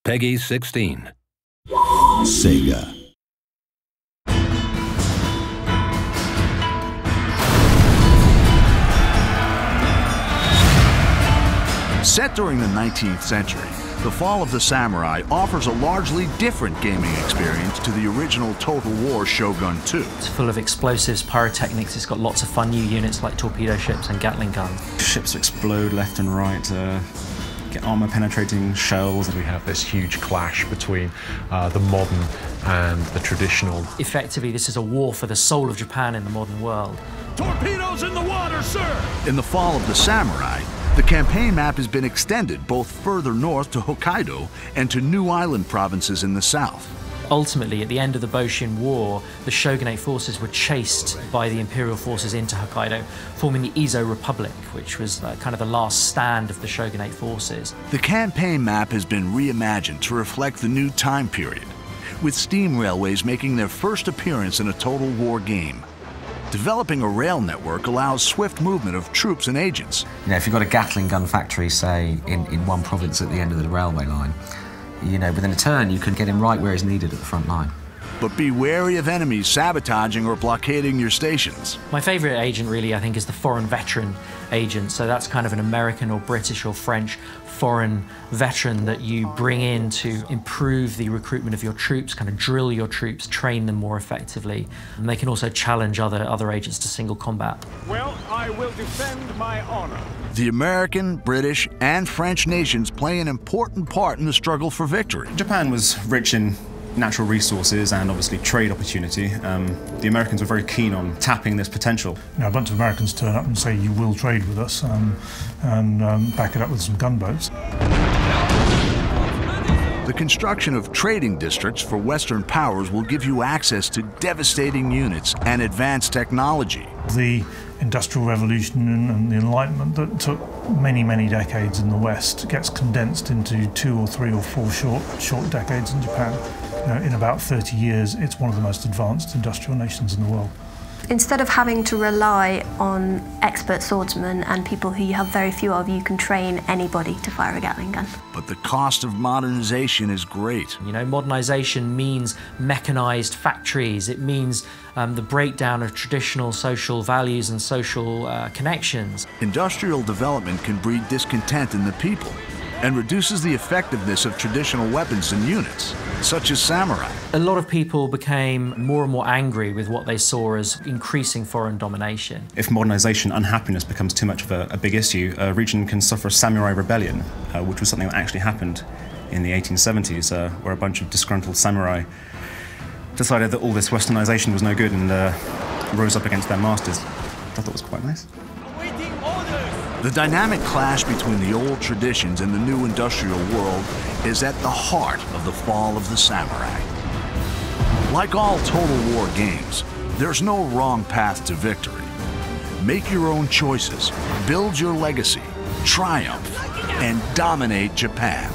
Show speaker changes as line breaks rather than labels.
Peggy 16.
Sega. Set during the 19th century, The Fall of the Samurai offers a largely different gaming experience to the original Total War Shogun 2.
It's full of explosives, pyrotechnics, it's got lots of fun new units like torpedo ships and Gatling guns.
Ships explode left and right, get armor-penetrating shells.
We have this huge clash between the modern and the traditional.
Effectively, this is a war for the soul of Japan in the modern world.
Torpedoes in the water, sir!
In The Fall of the Samurai, the campaign map has been extended both further north to Hokkaido and to new island provinces in the south.
Ultimately, at the end of the Boshin War, the shogunate forces were chased by the imperial forces into Hokkaido, forming the Ezo Republic, which was kind of the last stand of the shogunate forces.
The campaign map has been reimagined to reflect the new time period, with steam railways making their first appearance in a Total War game. Developing a rail network allows swift movement of troops and agents.
You know, if you've got a Gatling gun factory, say, in one province at the end of the railway line, you know, within a turn you can get him right where he's needed at the front line.
But be wary of enemies sabotaging or blockading your stations.
My favourite agent, really, I think, is the foreign veteran agent. So that's kind of an American or British or French foreign veteran that you bring in to improve the recruitment of your troops, kind of drill your troops, train them more effectively. And they can also challenge other agents to single combat.
Well, I will defend my honor.
The American, British, and French nations play an important part in the struggle for victory.
Japan was rich in natural resources and obviously trade opportunity. The Americans were very keen on tapping this potential.
You know, a bunch of Americans turn up and say, you will trade with us, and back it up with some gunboats.
The construction of trading districts for Western powers will give you access to devastating units and advanced technology.
The Industrial Revolution and the Enlightenment that took many, many decades in the West gets condensed into 2 or 3 or 4 short decades in Japan. You know, in about 30 years, it's one of the most advanced industrial nations in the world.
Instead of having to rely on expert swordsmen and people who you have very few of, you can train anybody to fire a Gatling gun.
But the cost of modernization is great.
You know, modernization means mechanized factories. It means the breakdown of traditional social values and social connections.
Industrial development can breed discontent in the people and reduces the effectiveness of traditional weapons and units, such as samurai.
A lot of people became more and more angry with what they saw as increasing foreign domination.
If modernization, unhappiness becomes too much of a big issue, a region can suffer a samurai rebellion, which was something that actually happened in the 1870s, where a bunch of disgruntled samurai decided that all this westernization was no good and rose up against their masters. I thought it was quite nice.
The dynamic clash between the old traditions and the new industrial world is at the heart of The Fall of the Samurai. Like all Total War games, there's no wrong path to victory. Make your own choices, build your legacy, triumph, and dominate Japan.